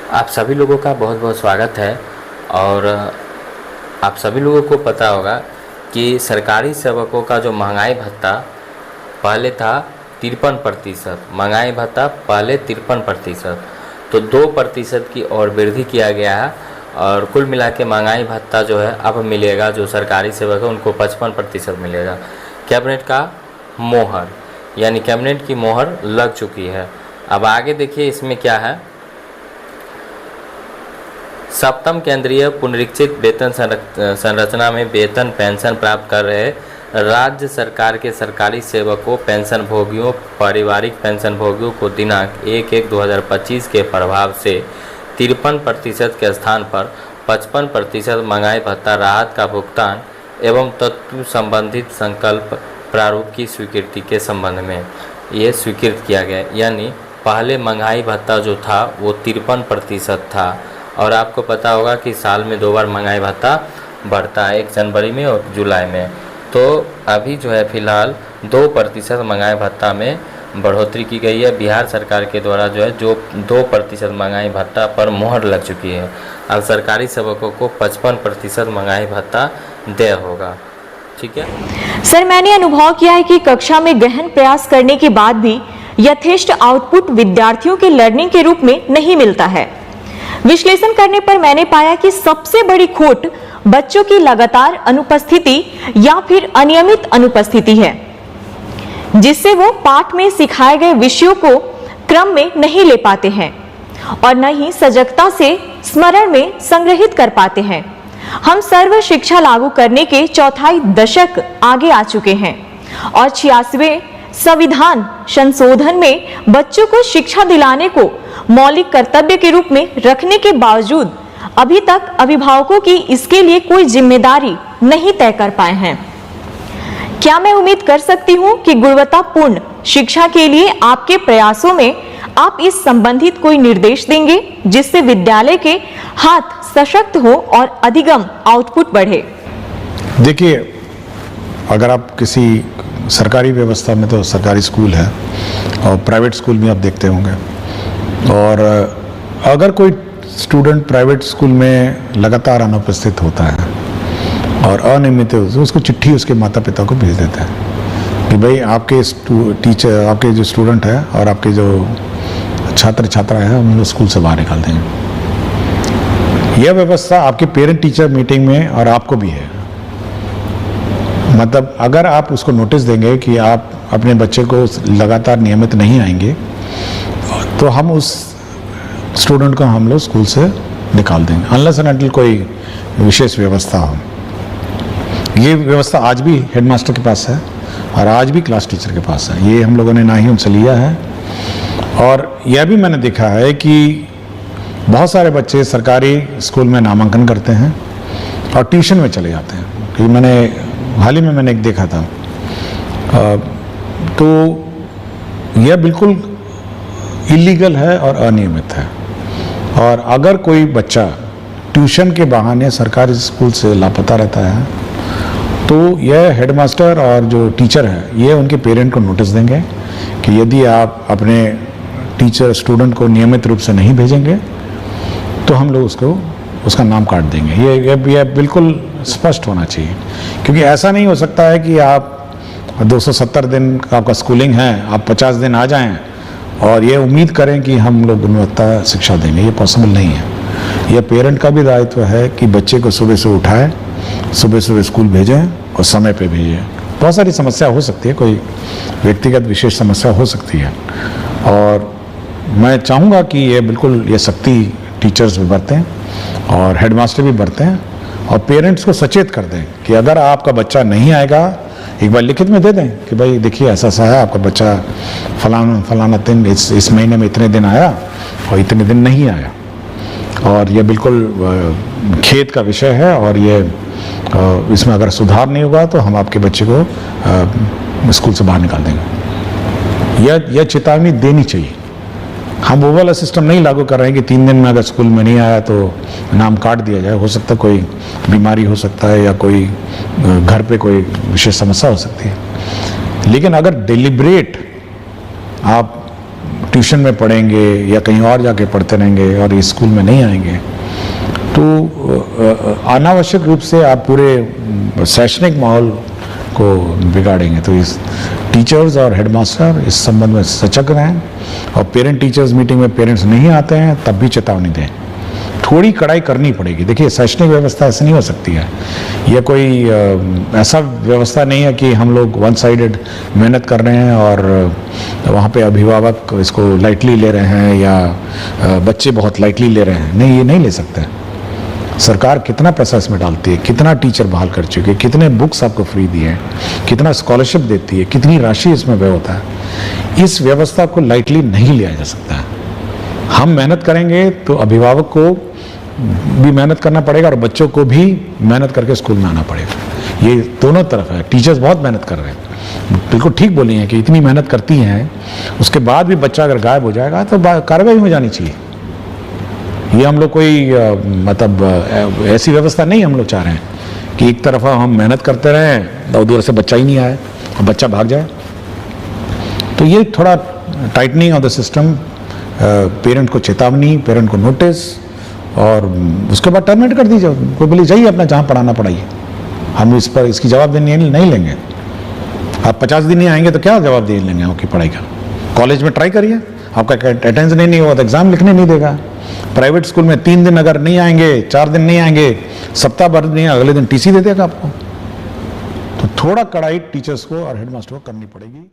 आप सभी लोगों का बहुत बहुत स्वागत है। और आप सभी लोगों को पता होगा कि सरकारी सेवकों का जो महंगाई भत्ता पहले था 53%, महंगाई भत्ता पहले 53%, तो 2% की और वृद्धि किया गया है। और कुल मिला के महंगाई भत्ता जो है अब मिलेगा, जो सरकारी सेवक है उनको 55% मिलेगा। कैबिनेट का मोहर, यानी कैबिनेट की मोहर लग चुकी है। अब आगे देखिए इसमें क्या है। सप्तम केंद्रीय पुनरीक्षित वेतन संरचना में वेतन पेंशन प्राप्त कर रहे राज्य सरकार के सरकारी सेवकों, पेंशन भोगियों, पारिवारिक पेंशन भोगियों को दिनांक 1/1/2025 के प्रभाव से 53% के स्थान पर 55% महंगाई भत्ता राहत का भुगतान एवं तत्व संबंधित संकल्प प्रारूप की स्वीकृति के संबंध में ये स्वीकृत किया गया। यानी पहले महंगाई भत्ता जो था वो 53% था, और आपको पता होगा कि साल में 2 बार महंगाई भत्ता बढ़ता है, 1 जनवरी में और जुलाई में। तो अभी जो है फ़िलहाल 2% महंगाई भत्ता में बढ़ोतरी की गई है। बिहार सरकार के द्वारा जो है 2% महंगाई भत्ता पर मोहर लग चुकी है। अब सरकारी सेवकों को 55% महंगाई भत्ता देय होगा। ठीक है सर, मैंने अनुभव किया है कि कक्षा में गहन प्रयास करने के बाद भी यथेष्ट आउटपुट विद्यार्थियों के लर्निंग के रूप में नहीं मिलता है। विश्लेषण करने पर मैंने पाया कि सबसे बड़ी खोट बच्चों की लगातार अनुपस्थिति या फिर अनियमित अनुपस्थिति है, जिससे वो पाठ में सिखाए गए विषयों को क्रम में नहीं ले पाते हैं और न ही सजगता से स्मरण में संग्रहित कर पाते हैं। हम सर्व शिक्षा लागू करने के चौथाई दशक आगे आ चुके हैं और 86वें संविधान संशोधन में बच्चों को शिक्षा दिलाने को मौलिक कर्तव्य के रूप में रखने के बावजूद अभी तक अभिभावकों की इसके लिए कोई जिम्मेदारी नहीं तय कर पाए हैं। क्या मैं उम्मीद कर सकती हूं कि गुणवत्तापूर्ण शिक्षा के लिए आपके प्रयासों में आप इस संबंधित कोई निर्देश देंगे, जिससे विद्यालय के हाथ सशक्त हो और अधिगम आउटपुट बढ़े? देखिए, अगर आप किसी सरकारी व्यवस्था में, तो सरकारी स्कूल है और प्राइवेट स्कूल भी आप देखते होंगे, और अगर कोई स्टूडेंट प्राइवेट स्कूल में लगातार अनुपस्थित होता है और अनियमित है, तो उसको चिट्ठी उसके माता पिता को भेज देता है कि भाई आपके टीचर, आपके जो स्टूडेंट है और आपके जो छात्र छात्रा है हम लोग स्कूल से बाहर निकाल देंगे। यह व्यवस्था आपके पेरेंट टीचर मीटिंग में और आपको भी है। मतलब अगर आप उसको नोटिस देंगे कि आप अपने बच्चे को लगातार नियमित नहीं आएंगे, तो हम उस स्टूडेंट को हम लोग स्कूल से निकाल देंगे, अनलेस एंड अनटिल कोई विशेष व्यवस्था हो। ये व्यवस्था आज भी हेडमास्टर के पास है और आज भी क्लास टीचर के पास है। ये हम लोगों ने ना ही उनसे लिया है। और यह भी मैंने देखा है कि बहुत सारे बच्चे सरकारी स्कूल में नामांकन करते हैं और ट्यूशन में चले जाते हैं। क्योंकि मैंने हाल ही में मैंने एक देखा था, तो यह बिल्कुल इलीगल है और अनियमित है। और अगर कोई बच्चा ट्यूशन के बहाने सरकारी स्कूल से लापता रहता है, तो यह हेडमास्टर और जो टीचर है ये उनके पेरेंट को नोटिस देंगे कि यदि आप अपने टीचर स्टूडेंट को नियमित रूप से नहीं भेजेंगे तो हम लोग उसका नाम काट देंगे। ये बिल्कुल स्पष्ट होना चाहिए, क्योंकि ऐसा नहीं हो सकता है कि आप 270 दिन का आपका स्कूलिंग है, आप 50 दिन आ जाएं और ये उम्मीद करें कि हम लोग गुणवत्ता शिक्षा देंगे। ये पॉसिबल नहीं है। यह पेरेंट का भी दायित्व है कि बच्चे को सुबह से उठाएं, सुबह सुबह स्कूल भेजें और समय पे भेजें। बहुत सारी समस्या हो सकती है, कोई व्यक्तिगत विशेष समस्या हो सकती है, और मैं चाहूँगा कि ये बिल्कुल ये सख्ती टीचर्स भी बरतें और हेडमास्टर भी बरतें और पेरेंट्स को सचेत कर दें कि अगर आपका बच्चा नहीं आएगा, एक बार लिखित में दे दें कि भाई देखिए ऐसा सा है, आपका बच्चा फलाना दिन इस महीने में इतने दिन आया और इतने दिन नहीं आया, और ये बिल्कुल खेद का विषय है, और ये इसमें अगर सुधार नहीं होगा तो हम आपके बच्चे को स्कूल से बाहर निकाल देंगे। यह चेतावनी देनी चाहिए। हम वो वाला सिस्टम नहीं लागू कर रहे हैं कि 3 दिन में अगर स्कूल में नहीं आया तो नाम काट दिया जाए। हो सकता है कोई बीमारी हो सकता है या कोई घर पे कोई विशेष समस्या हो सकती है, लेकिन अगर डिलिब्रेट आप ट्यूशन में पढ़ेंगे या कहीं और जाके पढ़ते रहेंगे और इस स्कूल में नहीं आएंगे, तो अनावश्यक रूप से आप पूरे शैक्षणिक माहौल को बिगाड़ेंगे। तो इस टीचर्स और हेडमास्टर इस संबंध में सजग रहें, और पेरेंट टीचर्स मीटिंग में पेरेंट्स नहीं आते हैं तब भी चेतावनी दें। थोड़ी कड़ाई करनी पड़ेगी। देखिए, शैक्षणिक व्यवस्था ऐसे नहीं हो सकती है। यह कोई ऐसा व्यवस्था नहीं है कि हम लोग वन साइडेड मेहनत कर रहे हैं और वहाँ पे अभिभावक इसको लाइटली ले रहे हैं या बच्चे बहुत लाइटली ले रहे हैं। नहीं, ये नहीं ले सकते। सरकार कितना पैसा इसमें डालती है, कितना टीचर बहाल कर चुके हैं, कितने बुक्स आपको फ्री दिए हैं, कितना स्कॉलरशिप देती है, कितनी राशि इसमें व्यय होता है। इस व्यवस्था को लाइटली नहीं लिया जा सकता है। हम मेहनत करेंगे तो अभिभावक को भी मेहनत करना पड़ेगा और बच्चों को भी मेहनत करके स्कूल में आना पड़ेगा। ये दोनों तरफ है। टीचर्स बहुत मेहनत कर रहे हैं, बिल्कुल ठीक बोली हैं कि इतनी मेहनत करती हैं, उसके बाद भी बच्चा अगर गायब हो जाएगा तो कार्रवाई हो जानी चाहिए। ये हम लोग कोई मतलब ऐसी व्यवस्था नहीं हम लोग चाह रहे हैं कि एक तरफा हम मेहनत करते रहें और दूर से बच्चा ही नहीं आए और बच्चा भाग जाए। तो ये थोड़ा tightening of the system, parent को चेतावनी, पेरेंट को नोटिस, और उसके बाद टर्मिनेट कर दीजिए। कोई बोले जाइए अपना जहाँ पढ़ाना पढ़ाइए, हम इस पर इसकी जवाबदेही नहीं लेंगे। आप 50 दिन नहीं आएंगे तो क्या जवाबदेही लेंगे आपकी पढ़ाई का? कॉलेज में ट्राई करिए, आपका अटेंडेंस नहीं हुआ तो एग्जाम लिखने नहीं देगा। प्राइवेट स्कूल में 3 दिन अगर नहीं आएंगे, 4 दिन नहीं आएंगे, सप्ताह भर नहीं, अगले दिन टीसी दे देगा आपको। तो थोड़ा कड़ाई टीचर्स को और हेडमास्टर को करनी पड़ेगी।